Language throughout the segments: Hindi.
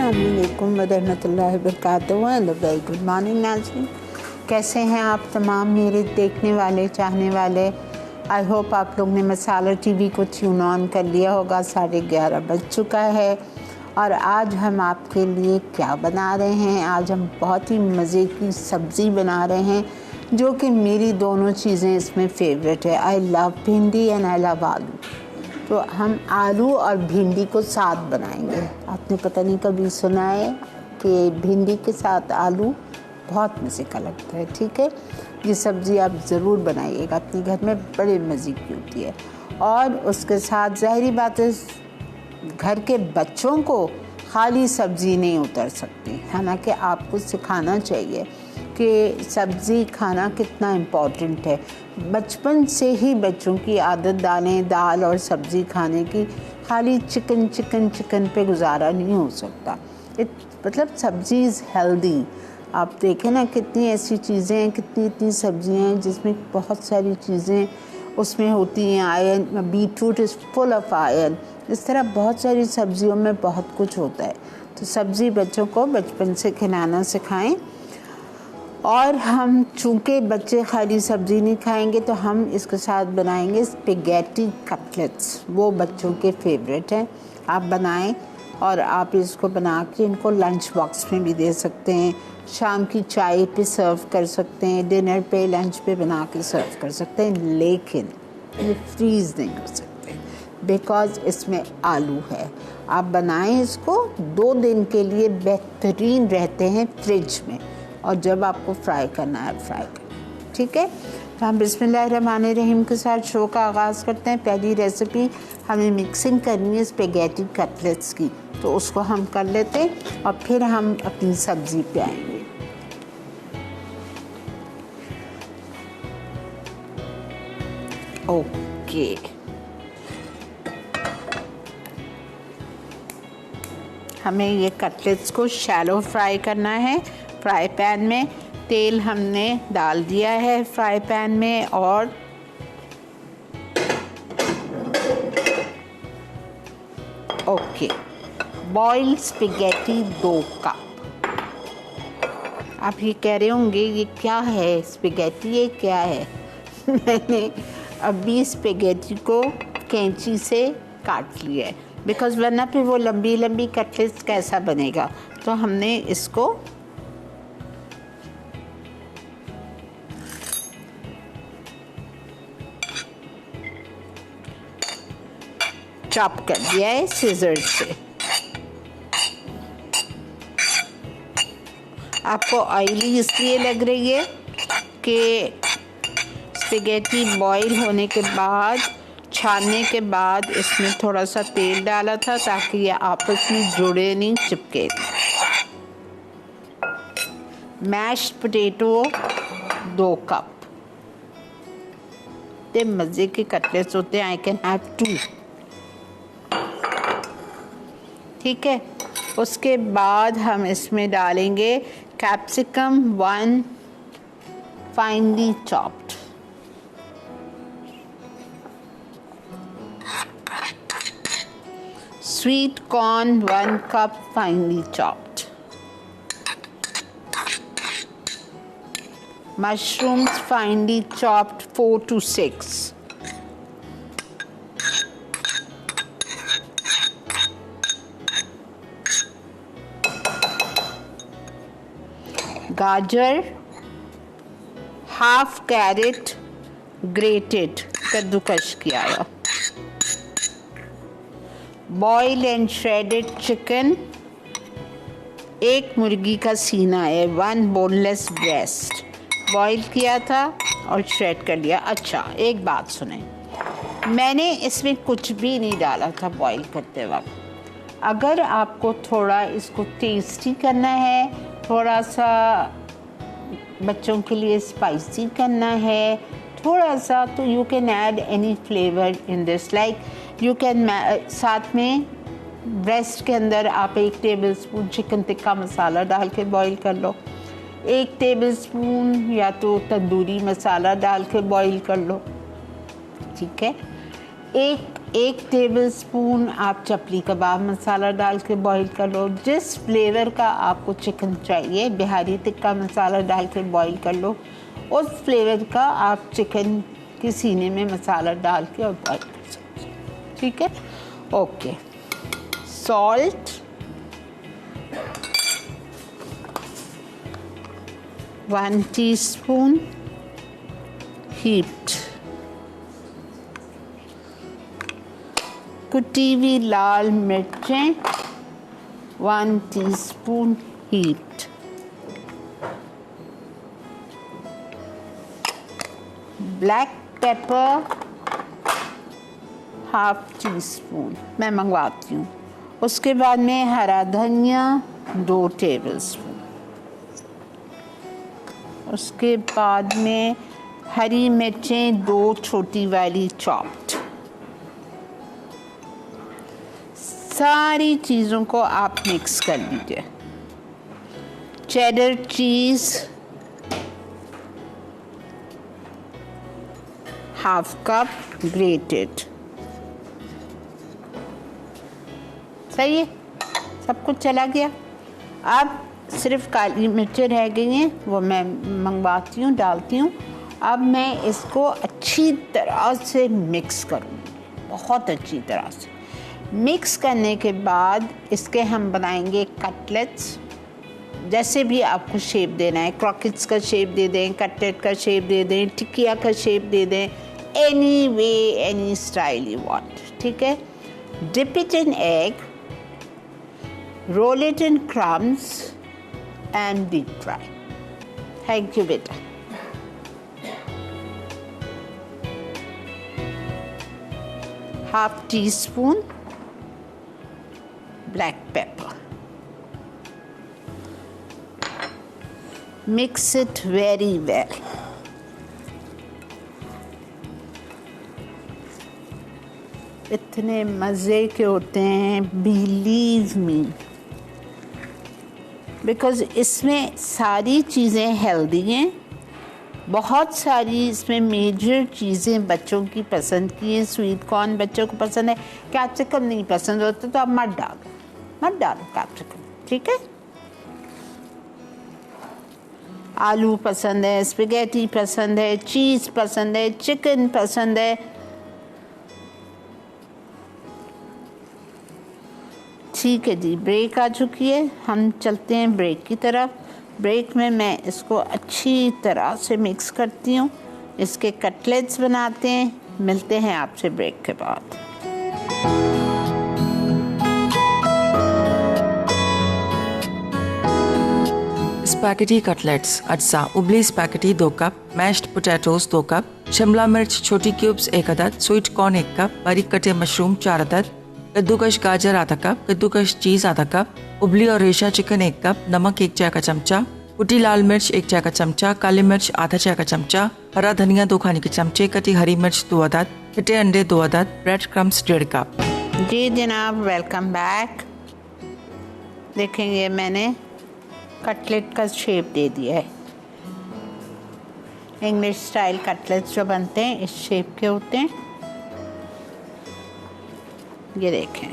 अस्सलामुअलैकुम वरहमतुल्लाहि वबरकातुहू। वेरी गुड मॉर्निंग नाज़रीन, कैसे हैं आप तमाम मेरे देखने वाले चाहने वाले। आई होप आप लोग ने मसाला टीवी को ट्यून ऑन कर लिया होगा। 11:30 बज चुका है और आज हम आपके लिए क्या बना रहे हैं। आज हम बहुत ही मज़े की सब्ज़ी बना रहे हैं जो कि मेरी दोनों चीज़ें इसमें फेवरेट है। आई लव भिंडी एंड आई लव आलू। तो हम आलू और भिंडी को साथ बनाएंगे। आपने पता नहीं कभी सुना है कि भिंडी के साथ आलू बहुत मज़े का लगता है। ठीक है, ये सब्ज़ी आप ज़रूर बनाइएगा, अपने घर में बड़े मज़े की होती है। और उसके साथ ज़ाहिरी बात है घर के बच्चों को खाली सब्ज़ी नहीं उतर सकती, हालांकि आपको सिखाना चाहिए कि सब्ज़ी खाना कितना इम्पॉर्टेंट है। बचपन से ही बच्चों की आदत डालें दाल और सब्ज़ी खाने की। खाली चिकन पे गुजारा नहीं हो सकता। मतलब सब्ज़ी इज़ हेल्दी। आप देखें ना कितनी ऐसी चीज़ें हैं, कितनी इतनी सब्ज़ियाँ हैं जिसमें बहुत सारी चीज़ें उसमें होती हैं। Iron, beetroot is full of iron. इस तरह बहुत सारी सब्ज़ियों में बहुत कुछ होता है। तो सब्ज़ी बच्चों को बचपन से खिलाना सिखाएं। और हम चूँकि बच्चे खाली सब्ज़ी नहीं खाएंगे तो हम इसके साथ बनाएंगे स्पेगेटी कटलेट्स। वो बच्चों के फेवरेट हैं। आप बनाएं और आप इसको बना के इनको लंच बॉक्स में भी दे सकते हैं, शाम की चाय पे सर्व कर सकते हैं, डिनर पे लंच पे बना के सर्व कर सकते हैं। लेकिन ये फ्रीज़ नहीं कर सकते बिकॉज़ इसमें आलू है। आप बनाएं इसको 2 दिन के लिए, बेहतरीन रहते हैं फ्रिज में। और जब आपको फ्राई करना है फ्राई करें। ठीक है, तो हम बिस्मिल्लाहिर्रहमानिर्रहीम के साथ शो का आगाज़ करते हैं। पहली रेसिपी हमें मिक्सिंग करनी है स्पेगेटी कटलेट्स की, तो उसको हम कर लेते हैं और फिर हम अपनी सब्ज़ी पे आएंगे। ओके, हमें ये कटलेट्स को शैलो फ्राई करना है। फ्राई पैन में तेल हमने डाल दिया है फ्राई पैन में, और ओके, बॉइल्ड स्पेगेटी 2 कप। आप ये कह रहे होंगे ये क्या है स्पेगेटी, ये क्या है? मैंने अभी स्पेगेटी को कैंची से काट लिया है बिकॉज़ वरना फिर वो लंबी लंबी कटलेट्स कैसा बनेगा। तो हमने इसको चॉप कर दिया है सीजर से। आपको ऑयली इसलिए लग रही है कि स्पेगेटी बॉईल होने के बाद, छानने के बाद इसमें थोड़ा सा तेल डाला था ताकि ये आपस में जुड़े नहीं, चिपके। Mashed potato 2 cup. इतने मज़े के कटलेट्स होते हैं, आई कैन हैव 2। ठीक है, उसके बाद हम इसमें डालेंगे capsicum 1 finally chopped, sweet corn 1 cup finally chopped, mushrooms finely chopped 4 to 6, गाजर, हाफ कैरेट ग्रेटेड, कद्दूकश किया हुआ, बॉइल्ड एंड श्रेडेड चिकन, 1 मुर्गी का सीना है, 1 बोनलेस ब्रेस्ट, बॉईल किया था और श्रेड कर लिया। अच्छा, एक बात सुने, मैंने इसमें कुछ भी नहीं डाला था बॉईल करते वक्त। अगर आपको थोड़ा इसको टेस्टी करना है, थोड़ा सा बच्चों के लिए स्पाइसी करना है थोड़ा सा, तो you can add any flavour in this. Like you can साथ में ब्रेस्ट के अंदर आप 1 टेबलस्पून चिकन टिक्का मसाला डाल के बॉईल कर लो, 1 टेबलस्पून या तो तंदूरी मसाला डाल के बॉईल कर लो। ठीक है, 1 1 टेबलस्पून आप चपली कबाब मसाला डाल के बॉईल कर लो। जिस फ्लेवर का आपको चिकन चाहिए, बिहारी टिक्का मसाला डाल के बॉईल कर लो, उस फ्लेवर का आप चिकन के सीने में मसाला डाल के और बॉईल कर सकते हैं। ठीक है, ओके। सॉल्ट, 1 टीस्पून हीप्ड, कुटी हुई लाल मिर्चें 1 teaspoon heaped, black pepper 1/2 teaspoon, मैं मंगवाती हूँ। उसके बाद में हरा धनिया 2 टेबलस्पून, उसके बाद में हरी मिर्चें 2 छोटी वाली चॉप्ड। सारी चीज़ों को आप मिक्स कर लीजिए। Cheddar cheese 1/2 cup grated. सही है, सब कुछ चला गया। अब सिर्फ काली मिर्चें रह गई हैं, वो मैं मंगवाती हूँ, डालती हूँ। अब मैं इसको अच्छी तरह से मिक्स करूँगी, बहुत अच्छी तरह से। मिक्स करने के बाद इसके हम बनाएंगे कटलेट्स। जैसे भी आपको शेप देना है, क्रॉकेट्स का शेप दे दें, कटलेट का शेप दे दें, टिकिया का शेप दे दें, any way, any style you want. ठीक है, dip it in egg, roll it in crumbs and deep fry. Thank you, beta. Half teaspoon black pepper. Mix it very well. इतने मज़े के होते हैं, believe me. बिकॉज़ इसमें सारी चीज़ें हेल्दी हैं, बहुत सारी इसमें मेजर चीज़ें बच्चों की पसंद की हैं। स्वीट कॉर्न बच्चों को पसंद है, कैप्सिकम नहीं पसंद होता तो आप मत डालो कैप्सिकम। ठीक है, आलू पसंद है, स्पेगेटी पसंद है, चीज़ पसंद है, चिकन पसंद है। ठीक है जी, ब्रेक आ चुकी है, हम चलते हैं ब्रेक की तरफ। ब्रेक में मैं इसको अच्छी तरह से मिक्स करती हूँ, इसके कटलेट्स बनाते हैं। मिलते हैं आपसे ब्रेक के बाद। स्पैगेटी कटलेट्स अज्जा उबली spaghetti 2 cup, mashed potatoes 2 cup, शिमला मिर्च छोटी क्यूब्स 1 अदद, स्वीट कॉर्न 1 कप, बारीक कटे मशरूम 4 अदद, कद्दूकश गाजर आधा कप, कद्दूकश चीज़ आधा कप, उबली और रेशा चिकन 1 कप, नमक 1 चाय का चमचा, कुटी लाल मिर्च 1 चाय का चमचा, काली मिर्च आधा चाय का चमचा, हरा धनिया 2 खाने के चमचे, कटी हरी मिर्च 2 अदद, कटे अंडे 2 अदद, ब्रेड क्रम्स 1.5 कप। जी जनाब, वेलकम बैक। देखेंगे मैंने कटलेट का शेप दे दिया है। इंग्लिश स्टाइल कटलेट्स जो बनते हैं इस शेप के होते हैं। ये देखें,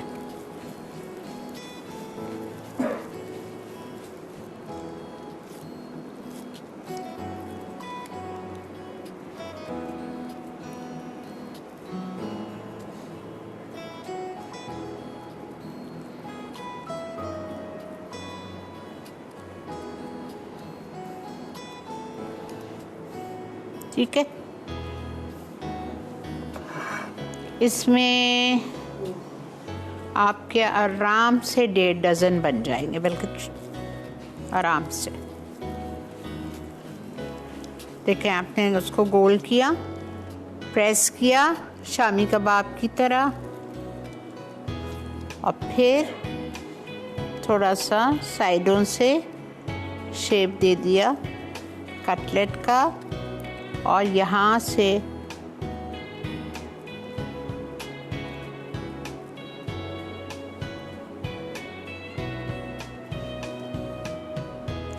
ठीक है। इसमें आपके आराम से 1.5 डज़न बन जाएंगे, बल्कि आराम से। देखें, आपने उसको गोल किया, प्रेस किया शामी कबाब की तरह, और फिर थोड़ा सा साइडों से शेप दे दिया कटलेट का, और यहाँ से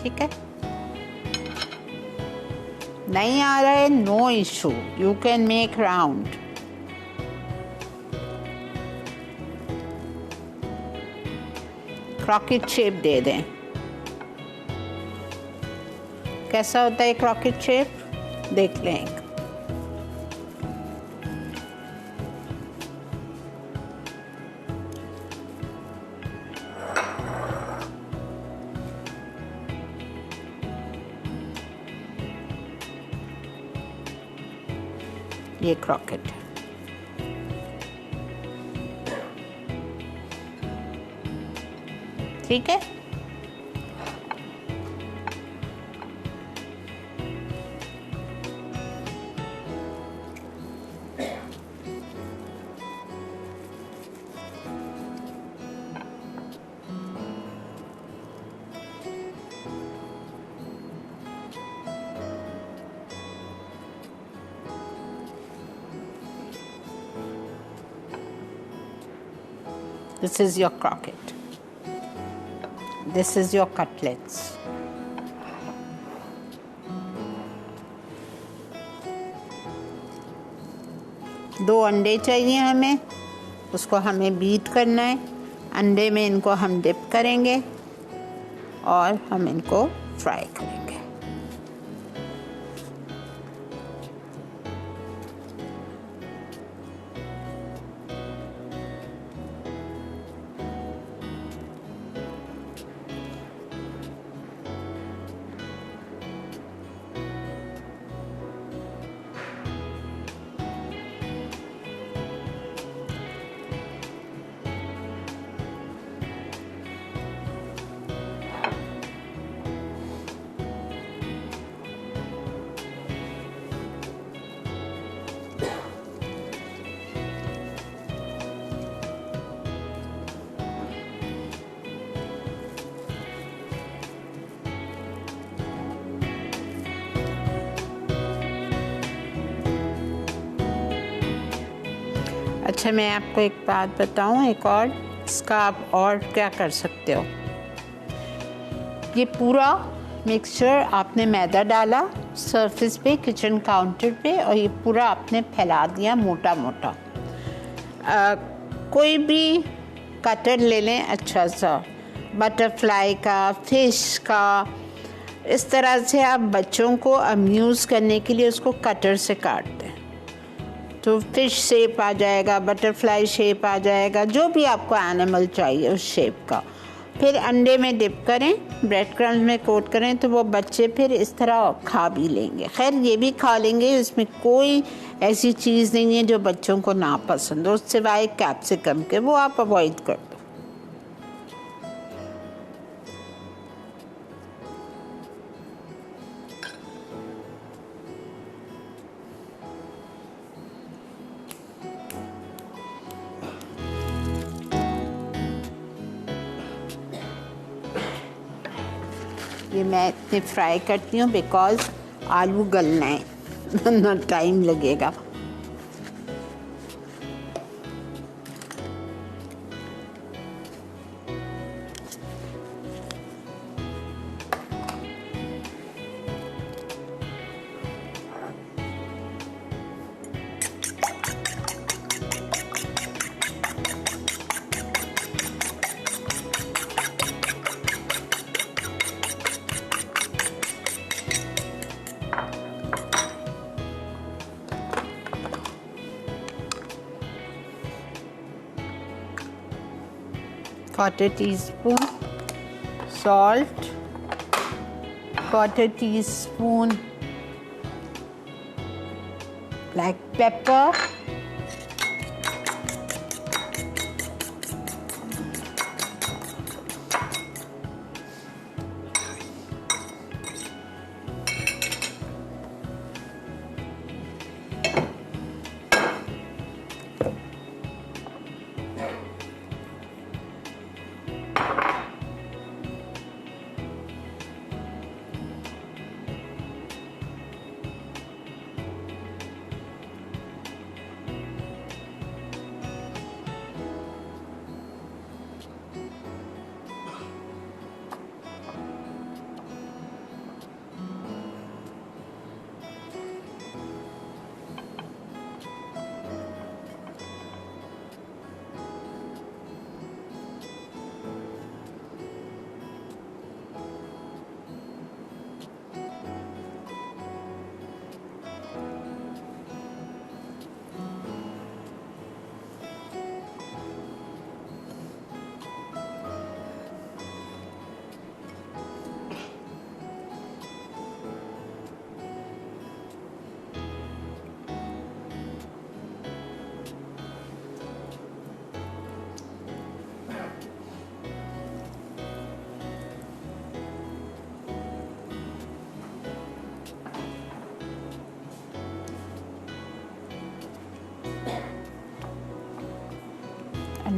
ठीक है। नहीं आ रहा है, no issue, you can make round. Croquette shape दे दें। कैसा होता है क्रॉकेट शेप देख लें। ये क्रॉकेट है। ठीक है, this is your croquette. This is your cutlets. दो अंडे चाहिए हमें, उसको हमें बीट करना है। अंडे में इनको हम डिप करेंगे और हम इनको फ्राई करेंगे। अच्छा, मैं आपको एक बात बताऊं, एक और इसका आप और क्या कर सकते हो। ये पूरा मिक्सचर आपने मैदा डाला सरफेस पे, किचन काउंटर पे, और ये पूरा आपने फैला दिया मोटा मोटा। कोई भी कटर ले लें अच्छा सा, बटरफ्लाई का, फिश का। इस तरह से आप बच्चों को अम्यूज़ करने के लिए उसको कटर से काट दें तो फिश शेप आ जाएगा, बटरफ्लाई शेप आ जाएगा, जो भी आपको एनिमल चाहिए उस शेप का। फिर अंडे में डिप करें, ब्रेड क्रम्स में कोट करें, तो वो बच्चे फिर इस तरह खा भी लेंगे। खैर ये भी खा लेंगे, इसमें कोई ऐसी चीज़ नहीं है जो बच्चों को ना पसंद हो, सिवाय कैप्सिकम के, वो आप अवॉइड कर दो। ये मैं इतने फ्राई करती हूँ बिकॉज आलू गलना है ना, टाइम लगेगा। Quarter teaspoon salt, quarter teaspoon black pepper,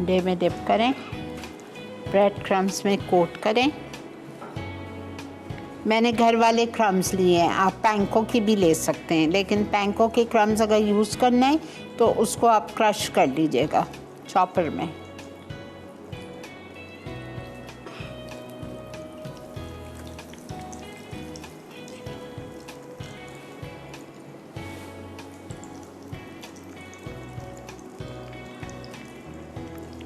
अंडे में डिप करें, ब्रेड क्रम्स में कोट करें। मैंने घर वाले क्रम्स लिए हैं, आप पैंको की भी ले सकते हैं, लेकिन पैंको के क्रम्स अगर यूज़ करना है तो उसको आप क्रश कर लीजिएगा चॉपर में।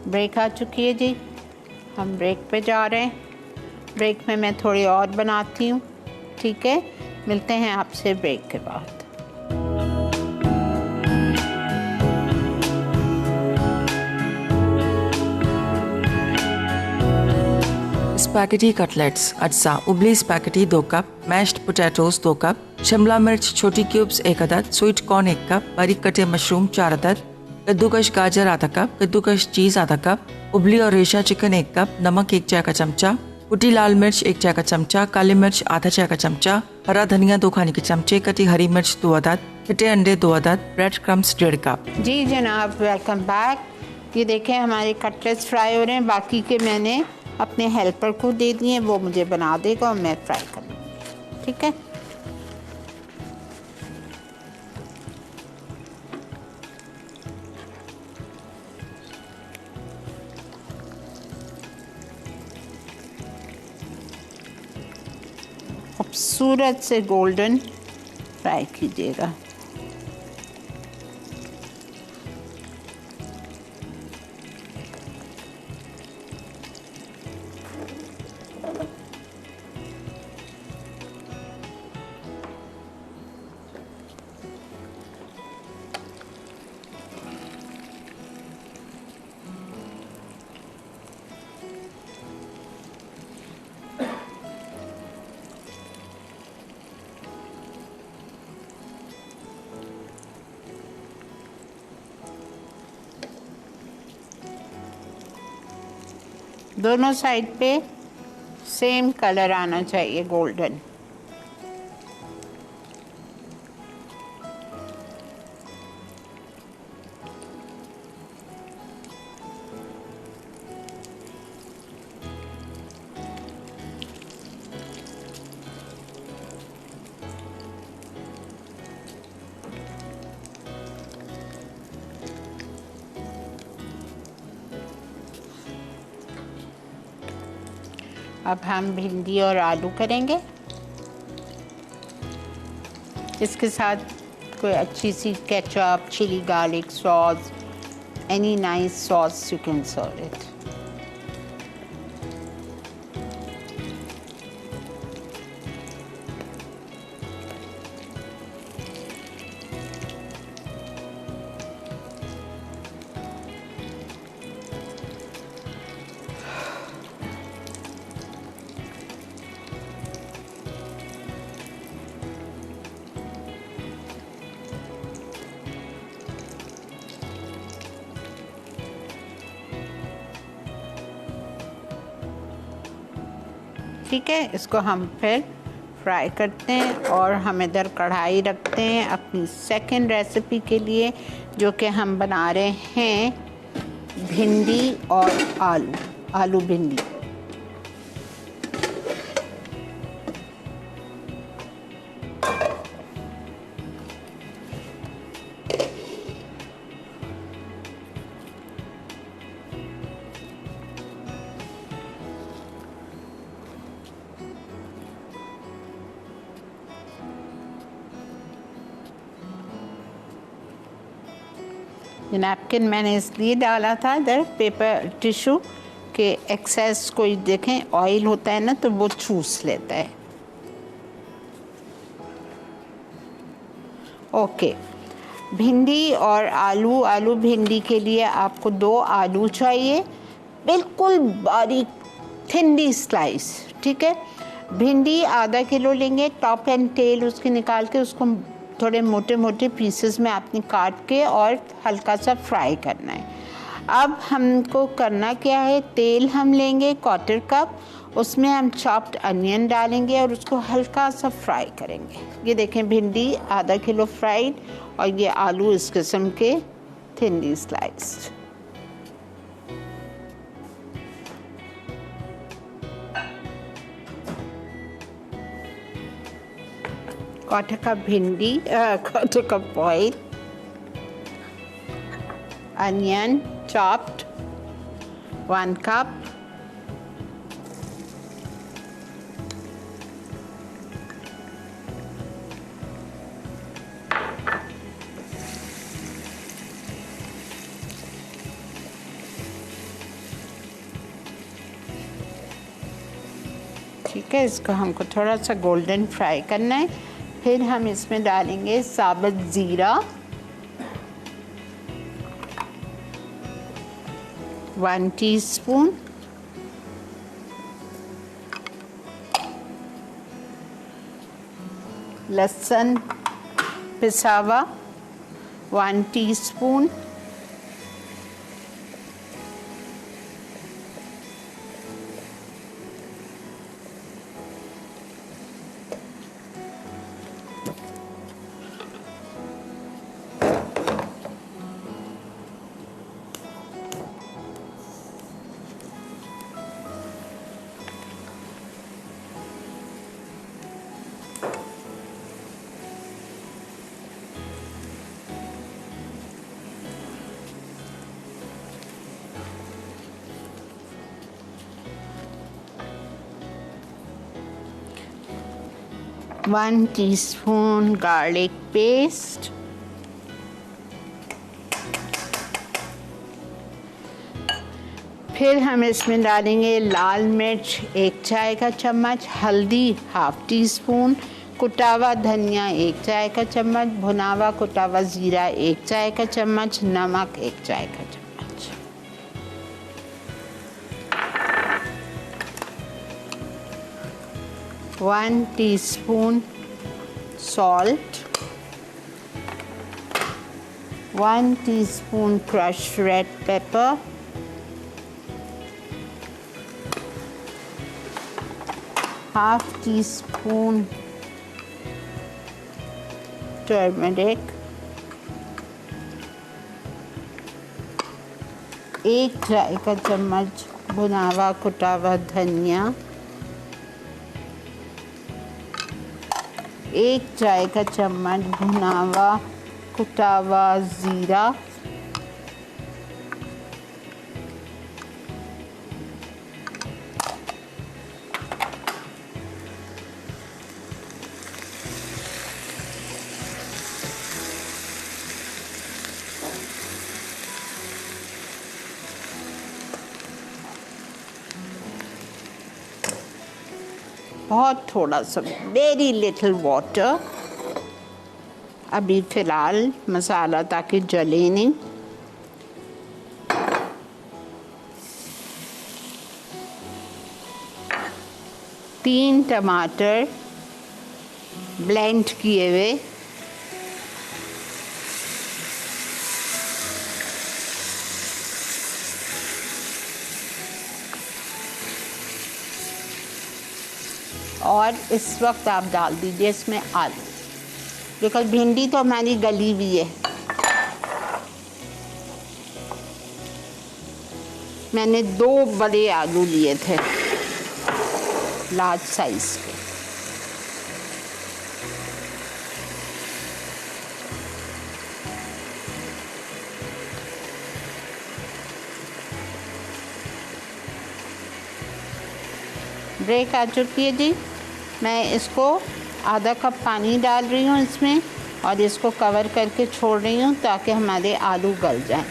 ब्रेक आ चुकी है जी, हम ब्रेक पे जा रहे हैं। ब्रेक में मैं थोड़ी और बनाती हूँ, ठीक है। मिलते हैं आपसे ब्रेक के बाद। स्पैगेटी कटलेट्स अज्जा, उबली spaghetti 2 cup, mashed potatoes 2 cup, शिमला मिर्च छोटी क्यूब्स 1 अदद, स्वीट कॉर्न 1 कप, बारीक कटे मशरूम 4 अदद, कद्दूकश गाजर आधा कप, कद्दूकश चीज़ आधा कप, उबली और रेशा चिकन 1 कप, नमक 1 चाय का चमचा, कुटी लाल मिर्च 1 चाय का चमचा, काली मिर्च आधा चाय का चमचा, हरा धनिया 2 खाने के चमचे, कटी हरी मिर्च 2 अदद, कटे अंडे 2 अदद, ब्रेड क्रम्स 1.5 कप। जी जनाब, वेलकम बैक। ये देखें हमारे कटलेट्स फ्राई हो रहे हैं। बाकी के मैंने अपने हेल्पर को दे दिए, वो मुझे बना देगा और मैं फ्राई कर लूँगी, ठीक है। खूबसूरत से गोल्डन फ्राई कीजिएगा। दोनों साइड पे सेम कलर आना चाहिए, गोल्डन। अब हम भिंडी और आलू करेंगे। इसके साथ कोई अच्छी सी ketchup, chilli garlic sauce, any nice sauce you can serve it. ठीक है, इसको हम फिर फ्राई करते हैं और हम इधर कढ़ाई रखते हैं अपनी सेकंड रेसिपी के लिए, जो कि हम बना रहे हैं भिंडी और आलू भिंडी। ये नैपकिन मैंने इसलिए डाला था इधर, पेपर टिश्यू के एक्सेस कोई देखें ऑयल होता है ना तो वो चूस लेता है। ओके, भिंडी और आलू भिंडी के लिए आपको 2 आलू चाहिए, बिल्कुल बारीक थिनली स्लाइस, ठीक है। भिंडी आधा किलो लेंगे, टॉप एंड टेल उसके निकाल के उसको थोड़े मोटे मोटे पीसेस में आपने काट के और हल्का सा फ्राई करना है। अब हमको करना क्या है, तेल हम लेंगे 1/4 कप, उसमें हम चॉप्ड अनियन डालेंगे और उसको हल्का सा फ्राई करेंगे। ये देखें भिंडी आधा किलो फ्राइड और ये आलू इस किस्म के thinly sliced. quarter cup bhindi, quarter cup oil, onion chopped 1 cup, ठीक है। इसको हमको थोड़ा सा गोल्डन फ्राई करना है। फिर हम इसमें डालेंगे साबुत ज़ीरा 1 टीस्पून, लहसुन पिसा हुआ 1 teaspoon, one teaspoon garlic paste, फिर हम इसमें डालेंगे लाल मिर्च 1 चाय का चम्मच, हल्दी ½ टीस्पून, कुटा हुआ धनिया 1 चाय का चम्मच, भुना हुआ कुटा हुआ ज़ीरा 1 चाय का चम्मच, नमक 1 चाय का चम्मच, 1 teaspoon salt, 1 teaspoon crushed red pepper, ½ teaspoon turmeric, 1 चाय का चम्मच भुना हुआ कुटा हुआ धनिया, 1 चाय का चम्मच भुना हुआ कुटा हुआ ज़ीरा, बहुत थोड़ा सा वेरी लिटिल वाटर। अभी फ़िलहाल मसाला ताकि जले नहीं। तीन टमाटर ब्लेंड किए हुए, और इस वक्त आप डाल दीजिए इसमें आलू, बिकॉज भिंडी तो हमारी गली हुई है। मैंने 2 बड़े आलू लिए थे लार्ज साइज के। ब्रेक आ चुकी है जी। मैं इसको आधा कप पानी डाल रही हूँ इसमें, और इसको कवर करके छोड़ रही हूँ ताकि हमारे आलू गल जाएं।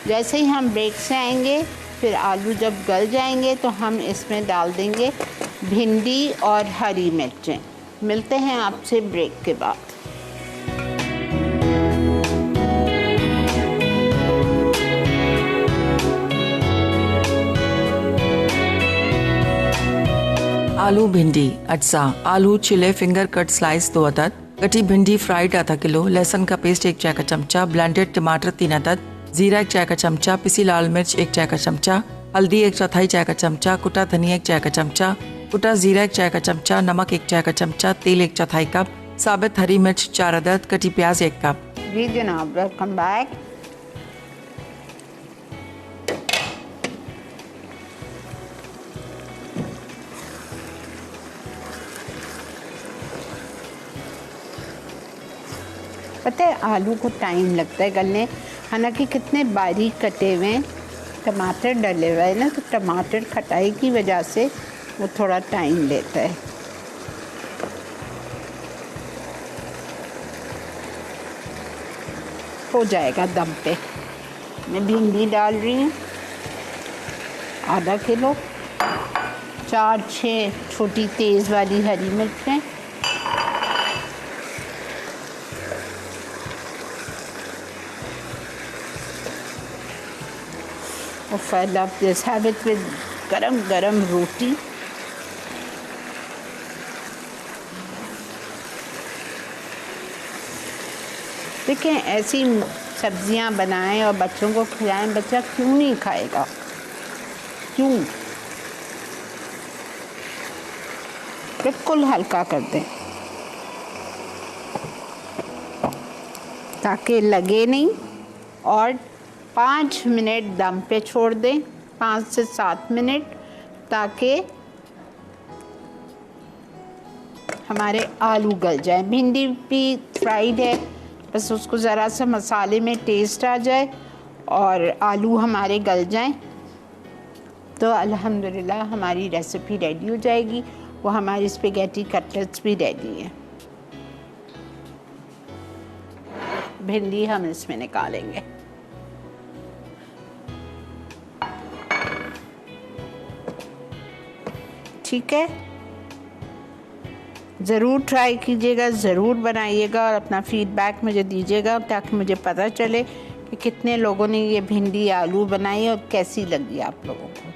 जैसे ही हम ब्रेक से आएंगे, फिर आलू जब गल जाएंगे तो हम इसमें डाल देंगे भिंडी और हरी मिर्चें। मिलते हैं आपसे ब्रेक के बाद। आलू भिंडी अज्जा, आलू छिले फिंगर कट स्लाइस 2 अदद, कटी भिंडी फ्राइड आधा किलो, लहसुन का पेस्ट 1 चाय का चमचा, ब्लेंडेड टमाटर 3 अदद, जीरा 1 चाय का चमचा, पिसी लाल मिर्च 1 चाय का चमचा, हल्दी 1/4 चाय का चमचा, कुटा धनिया 1 चाय का चमचा, कुटा जीरा 1 चाय का चमचा, नमक 1 चाय का चमचा, तेल 1/4 कप, साबित हरी मिर्च 4 अदद, कटी प्याज 1 कप। जी जनाब, वेलकम बैक। पता है आलू को टाइम लगता है गलने, हालांकि कितने बारीक कटे हुए हैं, टमाटर डले हुए हैं ना, तो टमाटर खटाई की वजह से वो थोड़ा टाइम लेता है। हो जाएगा दम पे। मैं भिंडी डाल रही हूँ आधा किलो, 4-6 छोटी तेज़ वाली हरी मिर्चें, और फिर आप दिस हैव इट विद गरम गरम रोटी। देखें ऐसी सब्जियां बनाएं और बच्चों को खिलाएं, बच्चा क्यों नहीं खाएगा? क्यों? बिल्कुल हल्का कर दें ताकि लगे नहीं, और 5 मिनट दम पे छोड़ दें, 5 से 7 मिनट, ताकि हमारे आलू गल जाए। भिंडी भी फ्राइड है, बस उसको ज़रा सा मसाले में टेस्ट आ जाए और आलू हमारे गल जाएं, तो अल्हम्दुलिल्लाह हमारी रेसिपी रेडी हो जाएगी। वो हमारी स्पेगेटी कटलेट्स भी रेडी हैं। भिंडी हम इसमें निकालेंगे। ठीक है, ज़रूर ट्राई कीजिएगा, ज़रूर बनाइएगा और अपना फीडबैक मुझे दीजिएगा, ताकि मुझे पता चले कि कितने लोगों ने ये भिंडी आलू बनाई और कैसी लगी आप लोगों को।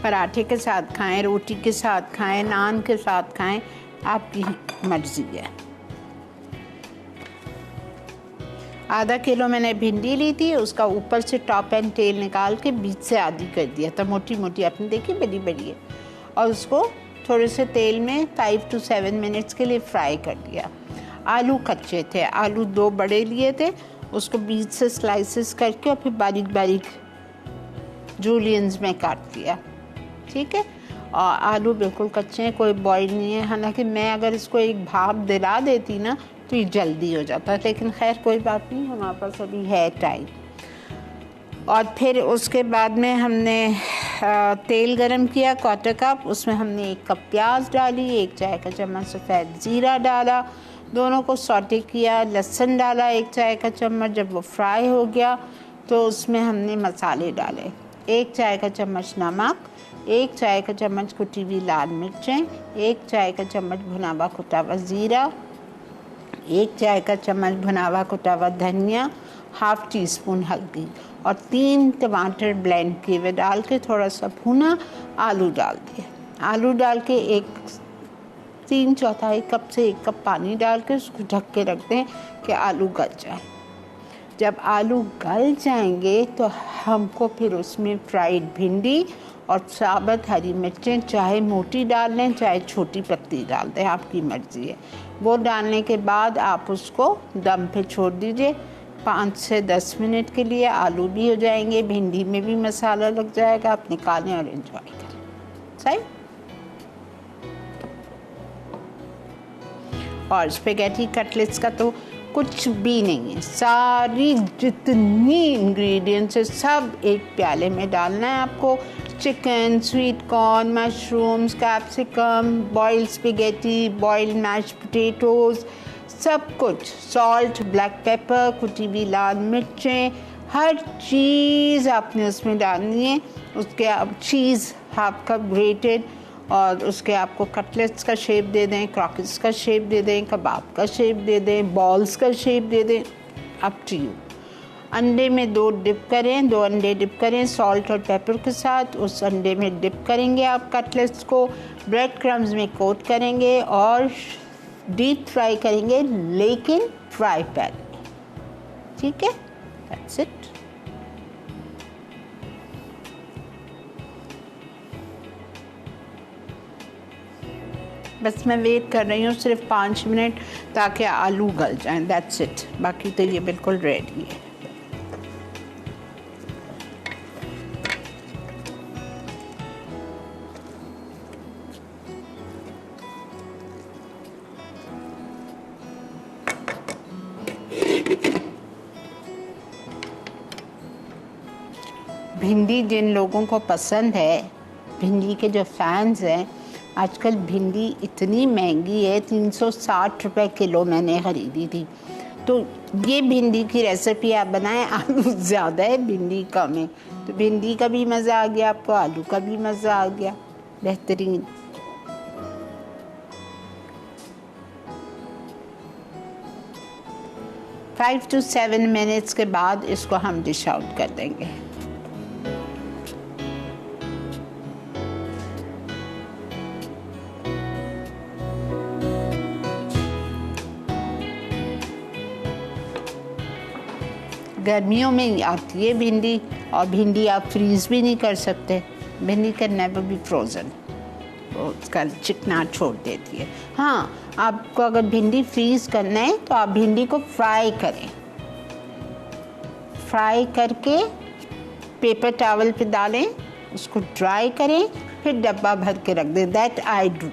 पराठे के साथ खाएं, रोटी के साथ खाएं, नान के साथ खाएं, आपकी मर्जी है। आधा किलो मैंने भिंडी ली थी, उसका ऊपर से टॉप एंड टेल निकाल के बीच से आधी कर दिया था, मोटी मोटी आपने देखी, बड़ी बड़ी है, और उसको थोड़े से तेल में 5 to 7 मिनट्स के लिए फ्राई कर दिया। आलू कच्चे थे, आलू 2 बड़े लिए थे, उसको बीच से स्लाइसेस करके और फिर बारीक बारीक जूलियंस में काट दिया। ठीक है, और आलू बिल्कुल कच्चे हैं, कोई बॉईल नहीं है। हालांकि मैं अगर इसको एक भाप दिला देती ना तो ये जल्दी हो जाता, लेकिन खैर कोई बात नहीं, हमारे पास अभी है टाइम। और फिर उसके बाद में हमने तेल गरम किया 1/4 कप, उसमें हमने 1 कप प्याज डाली, 1 चाय का चम्मच सफ़ेद ज़ीरा डाला, दोनों को सौटे किया, लहसुन डाला 1 चाय का चम्मच। जब वो फ्राई हो गया तो उसमें हमने मसाले डाले, 1 चाय का चम्मच नमक, 1 चाय का चम्मच कुटी हुई लाल मिर्चें, 1 चाय का चम्मच भुना हुआ कुटा हुआ ज़ीरा, 1 चाय का चम्मच भुना हुआ कुटा हुआ धनिया, 1/2 टीस्पून हल्दी, और 3 टमाटर ब्लेंड किए हुए डाल के थोड़ा सा भुना, आलू डाल दिए। आलू डाल के 3/4 कप से 1 कप पानी डाल के उसको ढक के रख दें कि आलू गल जाए। जब आलू गल जाएंगे तो हमको फिर उसमें फ्राइड भिंडी और साबुत हरी मिर्चें, चाहे मोटी डाल लें चाहे छोटी पत्ती डाल दें, आपकी मर्ज़ी है। वो डालने के बाद आप उसको दम पे छोड़ दीजिए 5 से 10 मिनट के लिए। आलू भी हो जाएंगे, भिंडी में भी मसाला लग जाएगा, आप निकालें और एंजॉय करें। सही। और स्पेगेटी कटलेट्स का तो कुछ भी नहीं है, सारी जितनी इंग्रेडिएंट्स है सब एक प्याले में डालना है आपको। Chicken, sweet corn, mushrooms, capsicum, boiled spaghetti, boiled mash potatoes, सब कुछ, सॉल्ट, ब्लैक पेपर, कुटी हुई लाल मिर्चें, हर चीज़ आपने उसमें डालनी है। उसके आप चीज़ 1/2 कप ग्रेटेड, और उसके आपको कटलेट्स का शेप दे दें, क्रॉकेट्स का शेप दे दें, कबाब का शेप दे दें, बॉल्स का शेप दे दें, अप टू यू। अंडे में 2 डिप करें, 2 अंडे डिप करें सॉल्ट और पेपर के साथ, उस अंडे में डिप करेंगे आप कटलेट्स को, ब्रेड क्रम्स में कोट करेंगे और डीप फ्राई करेंगे, लेकिन फ्राई पैन में। ठीक है, दैट्स इट। बस मैं वेट कर रही हूँ सिर्फ 5 मिनट ताकि आलू गल जाएं, दैट्स इट। बाकी तो ये बिल्कुल रेडी है। भिंडी जिन लोगों को पसंद है, भिंडी के जो फैंस हैं, आजकल भिंडी इतनी महंगी है, 360 रुपये किलो मैंने ख़रीदी थी। तो ये भिंडी की रेसिपी आप बनाएं। आलू ज़्यादा है, भिंडी कम है, तो भिंडी का भी मज़ा आ गया आपको, आलू का भी मज़ा आ गया, बेहतरीन। फाइव to 7 मिनट्स के बाद इसको हम डिश आउट कर देंगे। गर्मियों में आती है भिंडी, और भिंडी आप फ्रीज़ भी नहीं कर सकते। भिंडी कैन नेवर बी फ्रोज़न, उसका चिकना छोड़ देती है। हाँ, आपको अगर भिंडी फ्रीज़ करना है तो आप भिंडी को फ्राई करें, फ्राई करके पेपर टॉवल पे डालें, उसको ड्राई करें, फिर डब्बा भर के रख दें। दैट आई डू,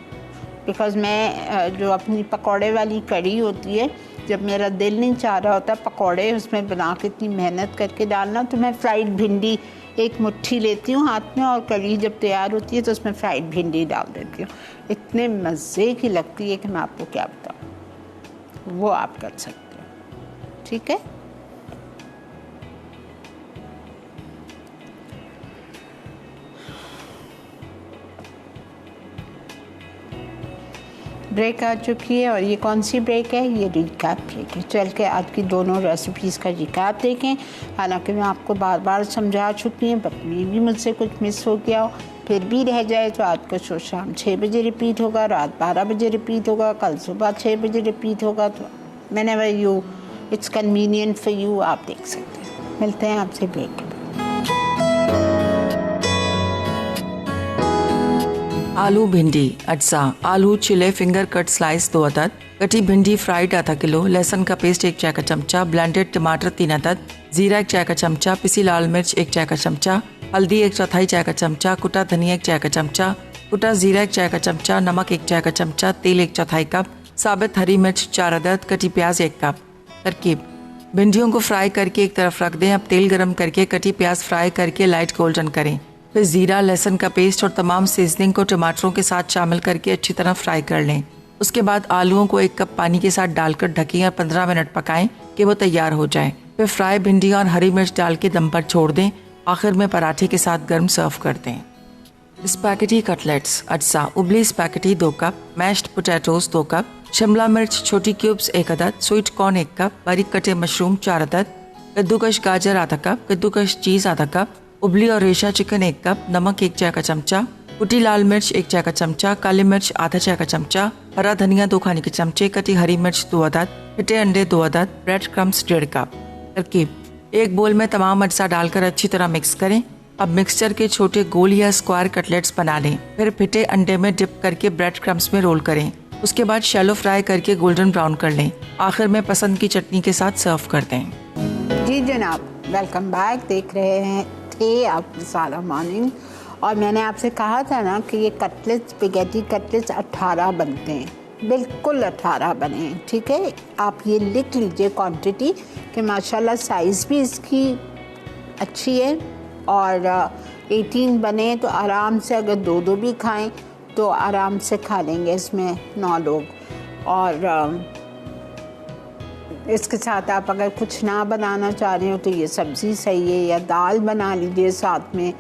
बिकॉज़ मैं जो अपनी पकौड़े वाली कड़ी होती है, जब मेरा दिल नहीं चाह रहा होता पकौड़े उसमें बना के इतनी मेहनत करके डालना, तो मैं फ्राइड भिंडी एक मुट्ठी लेती हूँ हाथ में, और कड़ी जब तैयार होती है तो उसमें फ्राइड भिंडी डाल देती हूँ। इतने मज़े की लगती है कि मैं आपको क्या बताऊँ। वो आप कर सकते हो, ठीक है। ब्रेक आ चुकी है, और ये कौन सी ब्रेक है? ये रिकैप ब्रेक है। चल के आज की दोनों रेसिपीज़ का रिकैप देखें। हालांकि मैं आपको बार बार समझा चुकी हूँ, बट मे भी मुझसे कुछ मिस हो गया हो, फिर भी रह जाए तो आज का शो शाम 6 बजे रिपीट होगा, रात 12 बजे रिपीट होगा, कल सुबह 6 बजे रिपीट होगा। तो whenever you it's convenient for you आप देख सकते हैं। मिलते हैं आपसे ब्रेक के बाद। आलू भिंडी अज्जा। आलू छिले फिंगर कट स्लाइस 2 अदद, कटी भिंडी फ्राइड आधा किलो, लहसुन का पेस्ट 1 चाय का चमचा, ब्लेंडेड टमाटर 3 अदद, जीरा 1 चाय का चमचा, पिसी लाल मिर्च 1 चाय का चमचा, हल्दी 1/4 चाय का चमचा, कुटा धनिया 1 चाय का चमचा, कुटा जीरा 1 चाय का चमचा, नमक 1 चाय का चमचा, तेल 1/4 कप, साबित हरी मिर्च 4 अदद, कटी प्याज 1 कप। तरकीब: भिंडियों को फ्राई करके एक तरफ रख दें। अब तेल गरम करके कटी प्याज फ्राई करके लाइट गोल्डन करें। फिर जीरा, लहसुन का पेस्ट और तमाम सीजनिंग को टमाटरों के साथ शामिल करके अच्छी तरह फ्राई कर लें। उसके बाद आलूओं को 1 कप पानी के साथ डालकर ढकें और 15 मिनट पकाएं कि वो तैयार हो जाए। फिर फ्राई भिंडी और हरी मिर्च डाल के दम पर छोड़ दें। आखिर में पराठे के साथ गर्म सर्व कर दें। स्पैगेटी कटलेट्स अज्जा। उबली spaghetti 2 cup, mashed potatoes 2 cup, शिमला मिर्च छोटी क्यूब्स 1 अदद, स्वीट कॉर्न 1 कप, बारीक कटे मशरूम 4 अदद, कद्दूकश गाजर आधा कप, कद्दूकश चीज़ आधा कप, उबली और रेशा चिकन 1 कप, नमक 1 चाय का चमचा, कुटी लाल मिर्च 1 चाय का चमचा, काली मिर्च आधा चाय का चमचा, हरा धनिया 2 खाने के चमचे, कटी हरी मिर्च 2 अदद, फिटे अंडे 2 अदद, ब्रेड क्रम्स 1.5 कप। तरकीब: एक बोल में तमाम अज्जा डालकर अच्छी तरह मिक्स करें। अब मिक्सचर के छोटे गोल या स्क्वायर कटलेट्स बना लें। फिर फिटे अंडे में डिप करके ब्रेड क्रम्स में रोल करें। उसके बाद शैलो फ्राई करके गोल्डन ब्राउन कर लें। आखिर में पसंद की चटनी के साथ सर्व कर दें। जी जनाब, वेलकम बैक। देख रहे हैं थे आप मसाला मॉर्निंग, और मैंने आपसे कहा था ना कि ये कटलेट्स, स्पैगेटी कटलेट्स 18 बनते हैं। बिल्कुल 18 बने हैं, ठीक है। आप ये लिख लीजिए क्वांटिटी कि माशाल्लाह साइज़ भी इसकी अच्छी है, और 18 बने तो आराम से, अगर 2-2 भी खाएं तो आराम से खा लेंगे इसमें 9 लोग। और इसके साथ आप अगर कुछ ना बनाना चाह रहे हो तो ये सब्ज़ी सही है, या दाल बना लीजिए साथ में।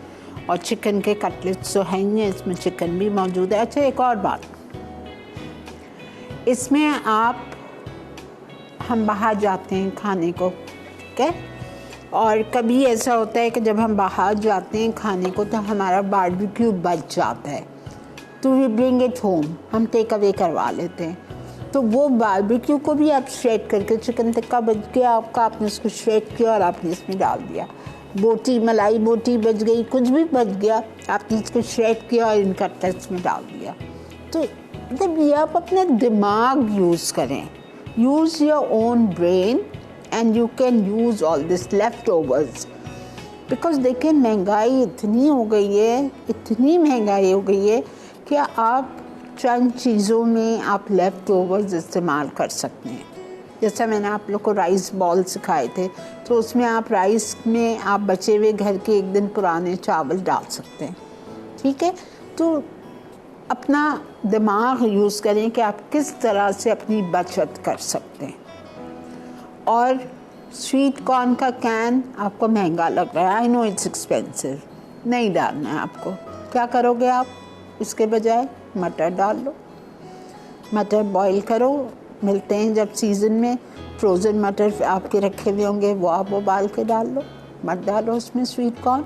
और चिकन के कटलेट्स तो हैं ही, इसमें चिकन भी मौजूद है। अच्छा, एक और बात, इसमें हम बाहर जाते हैं खाने को, ठीक है, और कभी ऐसा होता है कि जब हम बाहर जाते हैं खाने को तो हमारा बारबेक्यू बच जाता है, तो वी ब्रिंग इट होम, हम टेक अवे करवा लेते हैं। तो वो बारबेक्यू को भी आप श्रेड करके, चिकन टिक्का बच गया आपका, आपने उसको श्रेड किया और आपने इसमें डाल दिया। बोटी, मलाई बोटी बच गई, कुछ भी बच गया, आपने इसको श्रेड किया और इन कटलेट्स में डाल दिया। तो मतलब ये आप अपना दिमाग यूज़ करें, use your own brain and you can use all this left overs. Because देखिए महंगाई इतनी हो गई है, इतनी महंगाई हो गई है कि आप चंद चीज़ों में आप लेफ्ट ओवर्स इस्तेमाल कर सकते हैं। जैसा मैंने आप लोग को राइस बॉल सिखाए थे, तो उसमें आप राइस में आप बचे हुए घर के 1 दिन पुराने चावल डाल सकते हैं। ठीक है, तो अपना दिमाग यूज़ करें कि आप किस तरह से अपनी बचत कर सकते हैं। और स्वीट कॉर्न का कैन आपको महंगा लग रहा है, आई नो इट्स एक्सपेंसिव, नहीं डालना है आपको। क्या करोगे आप? इसके बजाय मटर डाल लो, मटर बॉईल करो, मिलते हैं जब सीज़न में, फ्रोज़न मटर आपके रखे हुए होंगे, वो आप उबाल के डाल लो, मत डालो उसमें स्वीट कॉर्न।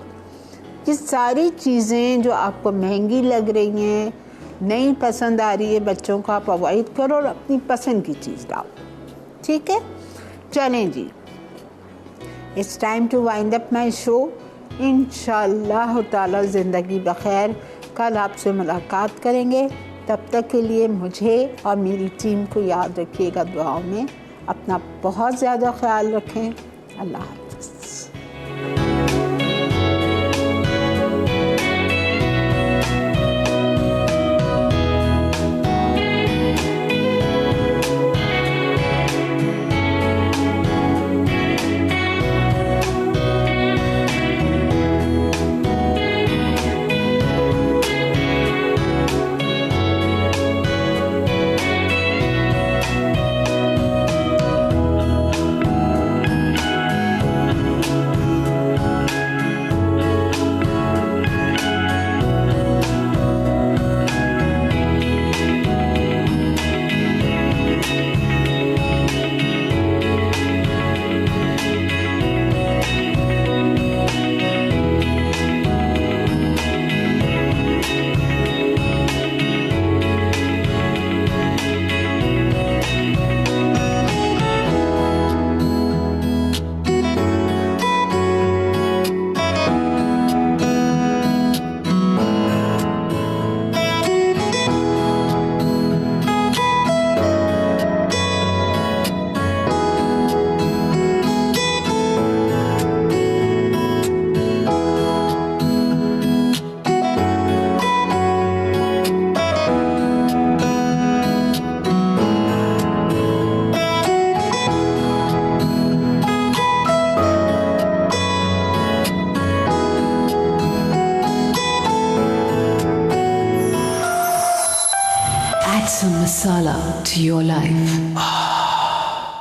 ये सारी चीज़ें जो आपको महंगी लग रही हैं, नहीं पसंद आ रही है बच्चों को, आप अवॉइड करो और अपनी पसंद की चीज़ डालो। ठीक है, चलें जी, it's time to wind up my show. इंशाअल्लाह ताला ज़िंदगी बखैर कल आपसे मुलाकात करेंगे। तब तक के लिए मुझे और मेरी टीम को याद रखिएगा दुआओं में। अपना बहुत ज़्यादा ख्याल रखें। अल्लाह हाफ़िज़। Add some masala to your life.